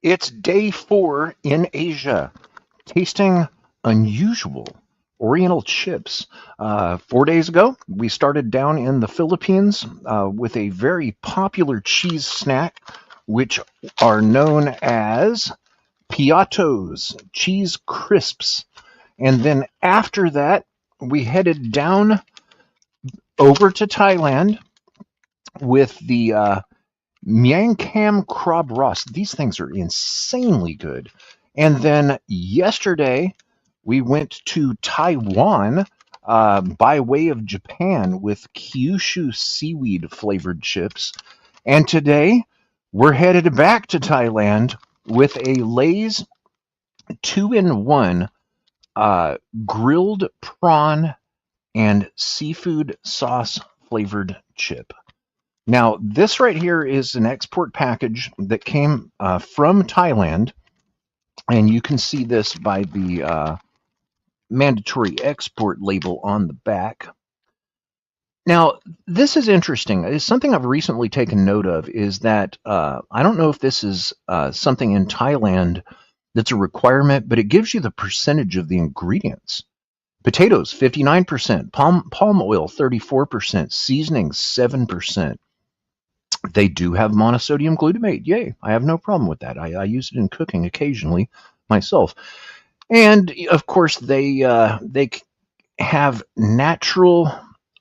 It's day 4 in Asia, tasting unusual Oriental chips. 4 days ago, we started down in the Philippines with a very popular cheese snack, which are known as piatos, cheese crisps. And then after that, we headed down over to Thailand with the Miang Kham Crab Ross. These things are insanely good. And then yesterday, we went to Taiwan by way of Japan with Kyushu seaweed flavored chips. And today, we're headed back to Thailand with a Lay's 2-in-1 grilled prawn and seafood sauce flavored chip. Now, this right here is an export package that came from Thailand, and you can see this by the mandatory export label on the back. Now, this is interesting. It's something I've recently taken note of is that I don't know if this is something in Thailand that's a requirement, but it gives you the percentage of the ingredients. Potatoes, 59%, palm oil, 34%, seasoning, 7%. They do have monosodium glutamate. Yay, I have no problem with that. I use it in cooking occasionally myself. And of course, they have natural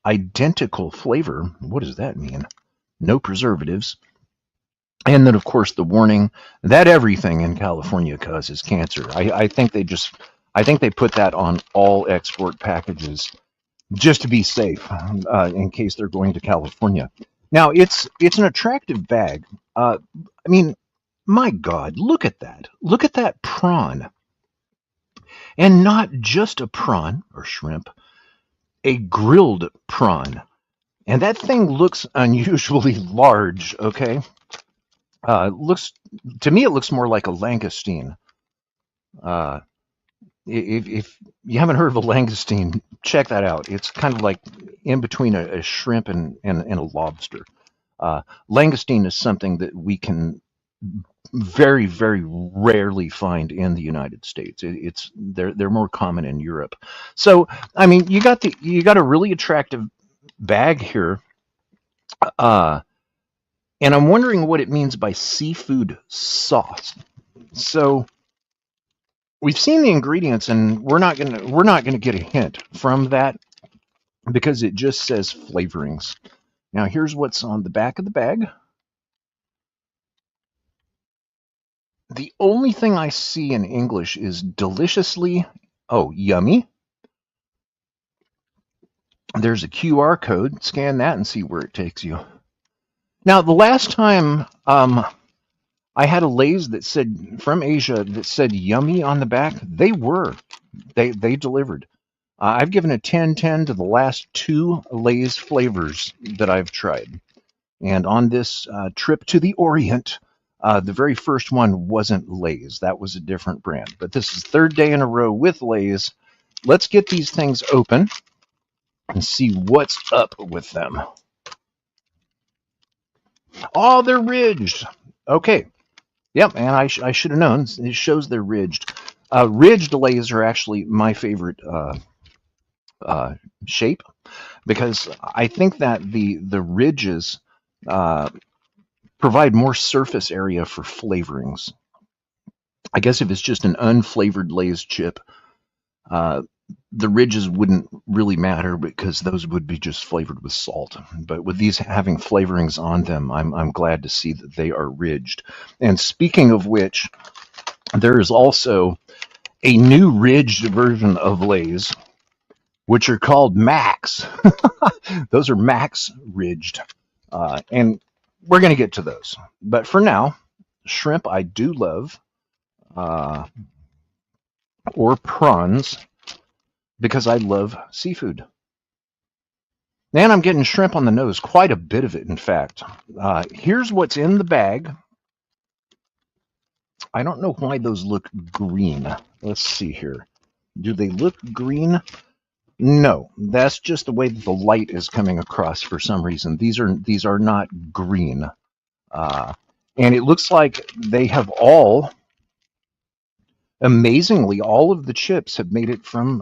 identical flavor. What does that mean? No preservatives. And then, of course, the warning that everything in California causes cancer. I think they put that on all export packages just to be safe in case they're going to California. Now, it's an attractive bag. I mean, my God, look at that. Look at that prawn. And not just a prawn or shrimp, a grilled prawn. And that thing looks unusually large, okay? Looks to me, it looks more like a langoustine. Uh, if you haven't heard of a langoustine, check that out. It's kind of like in between a shrimp and a lobster. Langoustine is something that we can very, very rarely find in the United States. They're more common in Europe. So, I mean, you got a really attractive bag here, and I'm wondering what it means by seafood sauce. So we've seen the ingredients, and we're not gonna get a hint from that because it just says flavorings. Now here's what's on the back of the bag. The only thing I see in English is deliciously, yummy. There's a QR code. Scan that and see where it takes you. Now, the last time I had a Lay's that said from Asia that said yummy on the back, they delivered. I've given a 10/10 to the last 2 Lay's flavors that I've tried. And on this trip to the Orient, the very first one wasn't Lay's. That was a different brand. But this is 3rd day in a row with Lay's. Let's get these things open and see what's up with them. Oh, they're ridged. Okay. Yep, and I should have known. It shows they're ridged. Ridged Lay's are actually my favorite shape because I think that the ridges provide more surface area for flavorings. I guess if it's just an unflavored Lay's chip, the ridges wouldn't really matter because those would be just flavored with salt. But with these having flavorings on them, I'm glad to see that they are ridged. And speaking of which, there is also a new ridged version of Lay's, which are called Max. Those are Max ridged. And we're going to get to those. But for now, shrimp I do love, or prawns, because I love seafood. And I'm getting shrimp on the nose, quite a bit of it, in fact. Here's what's in the bag. I don't know why those look green. Let's see here. Do they look green? No, that's just the way that the light is coming across for some reason. These are not green. And it looks like they have all, amazingly, all of the chips have made it from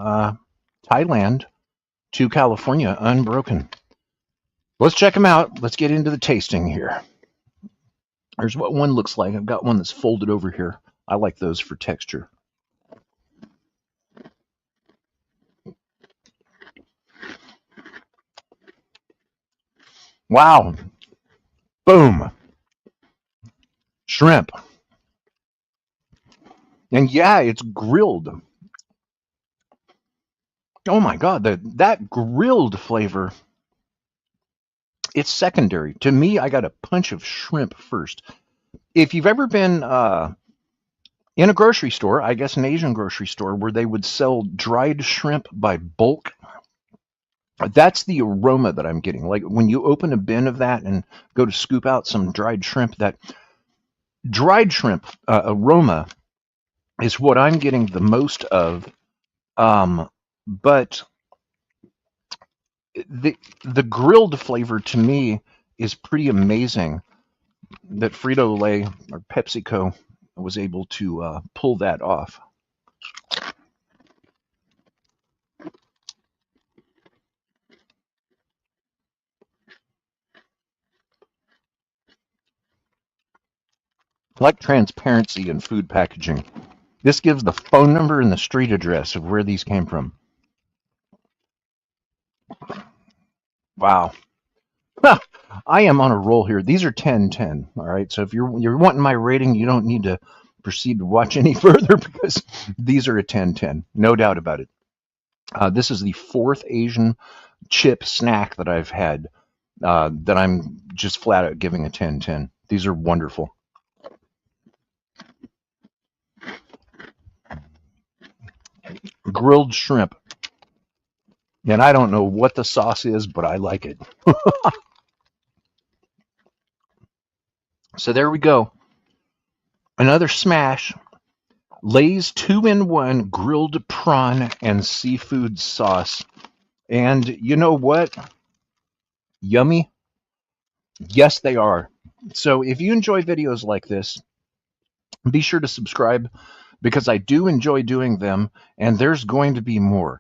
Thailand to California unbroken. Let's check them out. Let's get into the tasting here. Here's what one looks like. I've got one that's folded over here. I like those for texture. Wow. Boom. Shrimp. And yeah, it's grilled. Oh my God, that grilled flavor, it's secondary. To me, I got a punch of shrimp first. If you've ever been in a grocery store, I guess an Asian grocery store, where they would sell dried shrimp by bulk, that's the aroma that I'm getting. Like when you open a bin of that and go to scoop out some dried shrimp, that dried shrimp aroma is what I'm getting the most of. But the grilled flavor to me is pretty amazing that Frito-Lay or PepsiCo was able to pull that off. I like transparency in food packaging. This gives the phone number and the street address of where these came from. Wow. I am on a roll here. These are 10-10. All right. So if you're wanting my rating, you don't need to proceed to watch any further, because these are a 10-10. No doubt about it. This is the fourth Asian chip snack that I've had that I'm just flat out giving a 10-10. These are wonderful. Grilled shrimp. And I don't know what the sauce is, but I like it. So there we go. Another smash. Lay's 2-in-1 grilled prawn and seafood sauce. And you know what? Yummy? Yes, they are. So if you enjoy videos like this, be sure to subscribe, because I do enjoy doing them, and there's going to be more.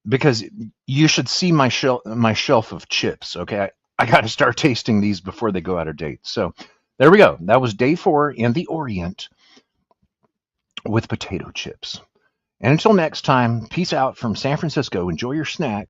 Because you should see my shelf of chips. Okay, I got to start tasting these before they go out of date. So there we go. That was day 4 in the Orient with potato chips. And until next time, peace out from San Francisco. Enjoy your snack.